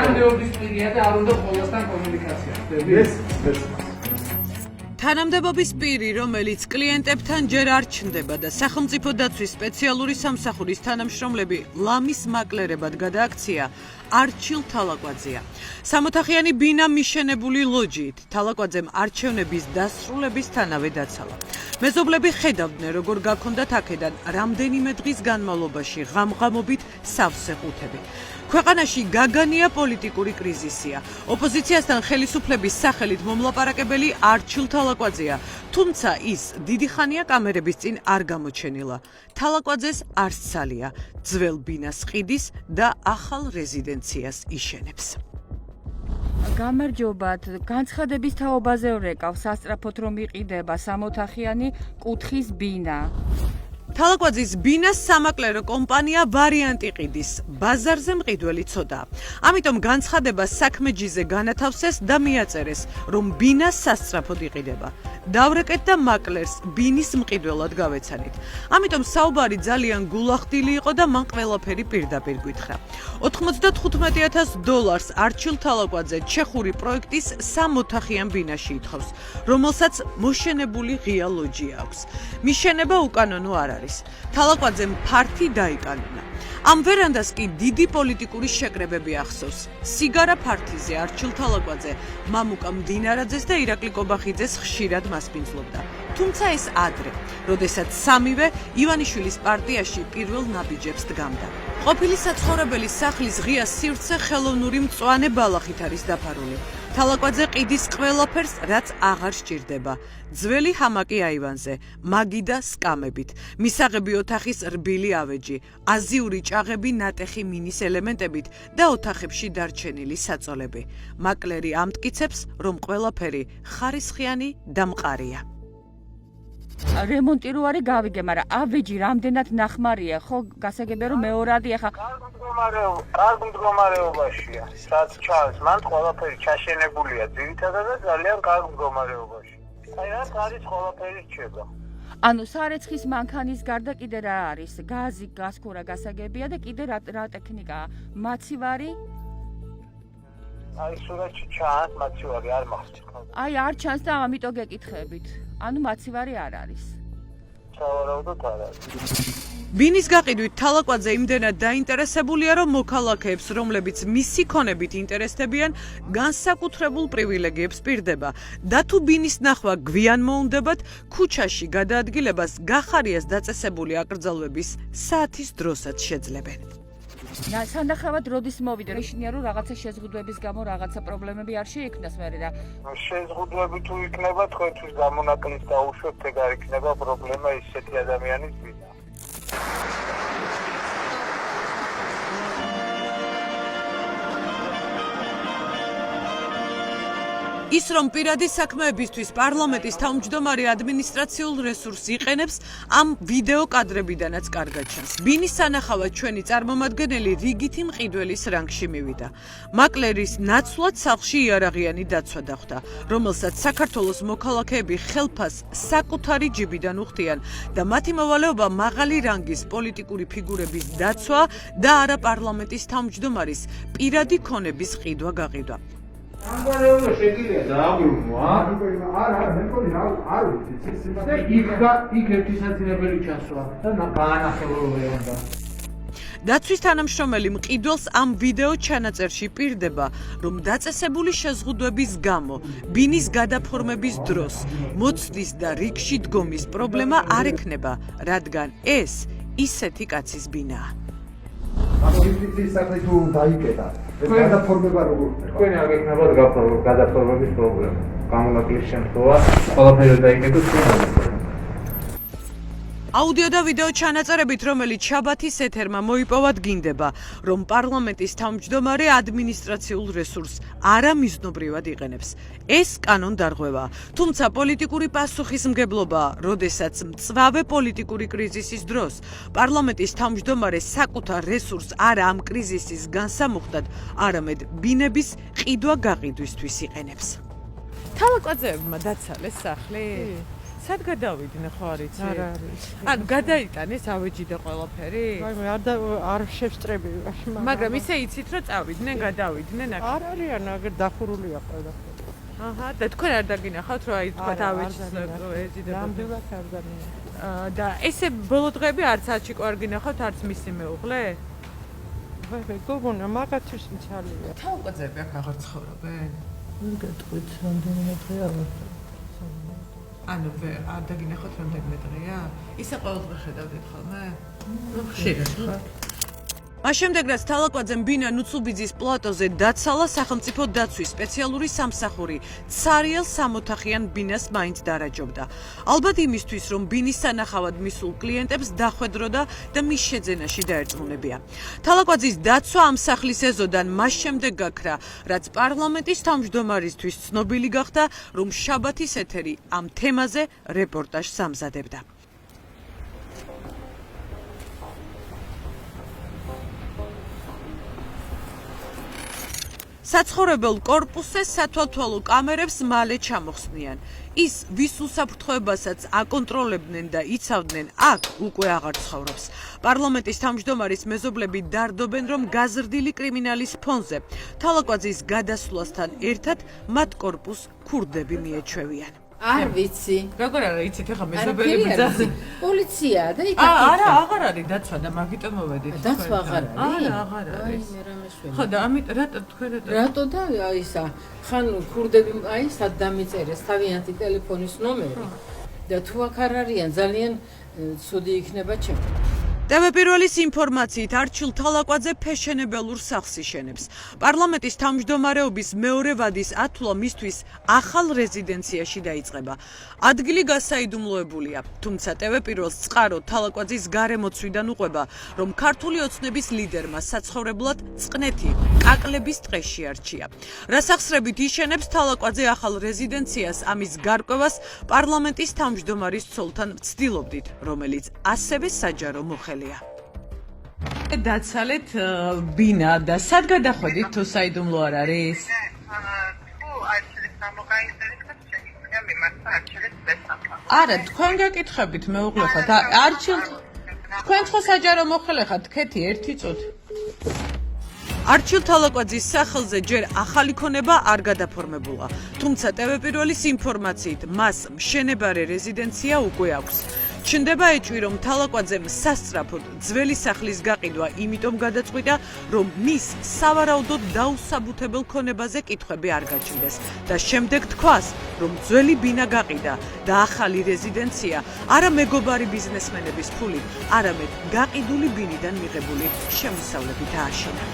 თანამდებობის პირია და არ უნდა ყოველასთან კომუნიკაცია. თანამდებობის პირი, რომელიც კლიენტებთან ჯერ არ ჩნდება და სახელმწიფო დაცვის სპეციალური სამსახურის თანამშრომლები ლამის მაკლერებად გადააქცია, არჩილ თალაკვაძეა. სამოთახიანი ბინა მიშენებული ლოჯიით თალაკვაძემ არჩევნების დასრულებისთანავე დაცალა. მეზობლები ხედავდნენ, როგორ გაქონდათ აქედან რამდენიმე დღის განმავლობაში ღამღამობით სავსე ყუთები. ქვეყანაში გაგანია პოლიტიკური კრიზისია. ოპოზიციასთან ხელისუფლების სახელით მომლაპარაკებელი არჩილ თალაკვაძეა, თუმცა ის დიდი ხანია კამერების წინ არ გამოჩენილა. თალაკვაძეს არ სცალია, ძველ ბინას ყიდის და ახალ რეზიდენციას იშენებს. გამარჯობათ, განცხადების თაობაზე ვრეკავ, სასწრაფოდ რომ იყიდება სამოთახიანი კუთხის ბინა. თალაკვაძის ბინას სამაკლერო კომპანია ვარიანტი ყიდის, ბაზარზე მყიდველი ცოდაა. ამიტომ განცხადება საქმეჯიზე განათავსეს და მიაწერეს, რომ ბინა სასწრაფოდ იყიდება. დავრეკეთ და მაკლერს ბინის მყიდველად გავეცანით. ამიტომ საუბარი ძალიან გულახდილი იყო და მან ყველაფერი პირდაპირ გითხრა. $95,000 არჩილ თალაკვაძე ჩეხური პროექტის სამოთახიან ბინაში ითხოვს, რომელსაც მოშენებული ღია ლოჯი აქვს. მიშენება უკანონო არ არის. თალაკვაძემ ფართი დაიკანონა. ამ ვერანდას კი დიდი პოლიტიკური შეკრებები ახსოვს. სიგარა ფართიზე არჩილ თალაკვაძე მამუკა მდინარაძეს და ირაკლი კობახიძეს ხშირად მასპინძლობდა. თუმცა ეს ადრე, როდესაც სამივე ივანიშვილის პარტიაში პირველ ნაბიჯებს დგამდა. ყოფილი საცხოვრებელი სახლის ღია სივრცე ხელოვნური მწვანე ბალახით არის დაფარული. თალაკვაძე ყიდის ყველაფერს, რაც აღარ სჭირდება. ძველი ჰამაკი აივანზე, მაგი და სკამებით, მისაღები ოთახის რბილი ავეჯი, აზიური ჭაღები ნატეხი მინის ელემენტებით და ოთახებში დარჩენილი საწოლები. მაკლერი ამტკიცებს, რომ ყველაფერი ხარისხიანი და მყარია. რემონტი რო არის გავიგე, მაგრამ ავეჯი რამდენად ნახმარია, ხო გასაგებია რომ მეორადია ხა. კარგ მდგომარეობაშია. რაც ჩანს, მან ყველაფერი ჩაშენებულია ძირითადად და ძალიან კარგ მდგომარეობაში. აი რა არის ყველაფერი რჩება. ანუ სარეცხის მანქანის გარდა კიდე რა არის? გაზი, გასქურა გასაგებია და კიდე რა ტექნიკაა? მაცივარი? აი სურათში ჩანს მაცივარი არ მახსოვს. აი არ ჩანს და ამიტომ გეკითხებით. ანუ მაცივარი არ არის. სავარაუდოდ არ არის. ბინის გაყიდვით თალაკვაძე იმდენად დაინტერესებულია, რომ მოქალაქეებს, რომლებიც მისი ქონებით ინტერესდებიან, განსაკუთრებულ პრივილეგიებს პირდება და თუ ბინის ნახვა გვიან მოუნდებათ, ქუჩაში გადაადგილებას გახარიას დაწესებული აკრძალვების საათის დროსაც შეძლებენ. სანდახავად როდის მოვიდა? ნიშნია რომ რაღაცა შეზღუდვების გამო რაღაცა პრობლემები არ შეიქმნას მერე და შეზღუდვები თუ იქნება, თქვენთვის გამონაკლის დაუშვებთ, ეგ არ იქნება პრობლემა ისეთი ადამიანის ბინა. ის რომ პირადი საქმეებისთვის პარლამენტის თავმჯდომარე ადმინისტრაციულ რესურსს იყენებს, ამ ვიდეო კადრებიდანაც კარგად ჩანს. ბინის სანახავად ჩვენი წარმომადგენელი რიგითი მყიდველის რანგში მივიდა. მაკლერის ნაცვლად სახლში იარაღიანი დაცვა დახვდა, რომელსაც საქართველოს მოქალაქეები ხელფას საკუთარი ჯიბიდან უხდიან და მათი მოვალეობა მაღალი რანგის პოლიტიკური ფიგურების დაცვა და არა პარლამენტის თავმჯდომარის პირადი ქონების ყიდვა-გაყიდვა. ამგვარებო შეგიძლია დააბრუნო, არა, მე მგონი არ ვიცი, და იქ ერთი საცინებელი ჩასვა და გაანახებოდნენ უნდა. დაცვის თანამშრომელი მყიდველს ამ ვიდეო ჩანაწერში პირდება, რომ დაწესებული შეზღუდვების გამო ბინის გადაფორმების დროს მოცდის და რიგში დგომის პრობლემა არ ექნება, რადგან ეს ისეთი კაცის ბინაა. ის საქმე თუ დაიკეტა, გადაფორმება როგორ ხდება? თქვენ არ გექნებათ გადაფორმების პრობლემა. გამონაკლის შემთხვევა ყველაფერი დაიკეტოთ თქვენ. აუდიო და ვიდეო ჩანაწერებით, რომელიც შაბათის ეთერმა მოიპოვა, დგინდება, რომ პარლამენტის თავმჯდომარე ადმინისტრაციულ რესურსს არამიზნობრივად იყენებს. ეს კანონდარღვევაა, თუმცა პოლიტიკური პასუხისმგებლობაა, როდესაც მწვავე პოლიტიკური კრიზისის დროს პარლამენტის თავმჯდომარე საკუთარ რესურსს არა ამ კრიზისის განსამუხტად, არამედ ბინების ყიდვა-გაყიდვისთვის იყენებს. თალაკვაძეებმა დაცალეს სახლი? სად გადავიდნენ ხო არ იცი? არ არის. ანუ გადაიტანეს ავეჯიდე ყველაფერი? არ შევსწრები ვაში, მაგრამ ისე იცით რომ წავიდნენ, გადავიდნენ აქ. არ არიან, აგერ დახურულია ყველაფერი. აჰა, და თქვენ არ დაგინახავთ რომ აი თქვა ავეჯს ეძიდება. ნამდვილად არ დაგინახავთ. და ესე ბოლო დღეები არც აჩიკო არ გინახავთ, არც მისი მეუღლე? გოგონა მაგათთვის მცალია. თავკაცები აქ აღარ ცხოვრობენ? გეტყვით რამდენიმე დღე არ ვარ. ანუ არ დაგინახოთ რამდენიმე დღეა? ისე ყოველ დღე ხედავდით ხოლმე? ხშირად ხო? მას შემდეგ რაც თალაკვაძემ ბინა ნუცუბიძის პლატოზე დაცალა, სახელმწიფო დაცვის სპეციალური სამსახური ცარიელ სამოთახიან ბინას მაინც დარაჯობდა. ალბათ იმისთვის, რომ ბინის სანახავად მისულ კლიენტებს დახვედროდა და მის შეძენაში დაერწმუნებია. თალაკვაძის დაცვა ამ სახლის ეზოდან მას შემდეგ გაქრა, რაც პარლამენტის თავმჯდომარისთვის ცნობილი გახდა, რომ შაბათის ეთერი ამ თემაზე რეპორტაჟს ამზადებდა. საცხოვრებელ კორპუსზე სათვალთვალო კამერებს მალე ჩამოხსნიან. ის ვის უსაფრთხოებასაც აკონტროლებდნენ და იცავდნენ, აქ უკვე აღარ ცხოვრობს. პარლამენტის თავმჯდომარის მეზობლები დარდობენ, რომ გაზრდილი კრიმინალის ფონზე თალაკვაძის გადასვლასთან ერთად მათ კორპუსს ქურდები მიეჩვევიან. არ ვიცი. როგორ არა იცით ახლა მეზობელი ბრძანზე? პოლიციაა და იქ არა, აღარ არის დაცვა და მაგიტომ მოვედით. დაცვა აღარ არის? არა, აღარ არის. მე რა მეშვენი. ხო და ამით რატო თქვენ რატო და ისა ხან ქურდები აი სად დამიწერეს თავიანთი ტელეფონის ნომერი და თუ აქ არ არიან ძალიან ცუდი იქნება ჩემი. ტევ-პირველის ინფორმაციით არჩილ თალაკვაძე ფეშენებელურ სახლს იშენებს. პარლამენტის თავმჯდომარეობის მეორე ვადის ათვლა მისთვის ახალ რეზიდენციაში დაიწყება. ადგილი გასაიდუმლოებულია, თუმცა ტევ-პირველს წყარო თალაკვაძის გარემოცვიდან უყვება, რომ ქართული ოცნების ლიდერმა საცხოვრებლად წყნეთი კაკლების ტყეში არჩია. რასახსრებით იშენებს თალაკვაძე ახალ რეზიდენციას, ამის გარკვევას პარლამენტის თავმჯდომარის ცოლთან ვცდილობდით, რომელიც ასევე საჯარო მოხელია. დაცალეთ ბინა და სად გადახვედით თუ საიდუმლო არ არის? არა, თქვენ გაკითხებით მეუღლე ხართ. არჩილ თქვენ ხო საჯარო მოხელე ხართ, ქეთი ერთი წუთი. არჩილ თალაკვაძის სახელზე ჯერ ახალი ქონება არ გადაფორმებულა, თუმცა ტევ-პირველის ინფორმაციით მას მშენებარე რეზიდენცია უკვე აქვს. ჩნდება ეჭვი, რომ თალაკვაძემ სასწრაფოდ ძველი სახლის გაყიდვა იმიტომ გადაწყვიტა, რომ მის სავარაუდოდ დაუსაბუთებელ ქონებაზე კითხვები არ გაჩნდეს და შემდეგ თქვას, რომ ძველი ბინა გაყიდა და ახალი რეზიდენცია არა მეგობარი ბიზნესმენების ფულით, არამედ გაყიდული ბინიდან მიღებული შემოსავლებით ააშენა.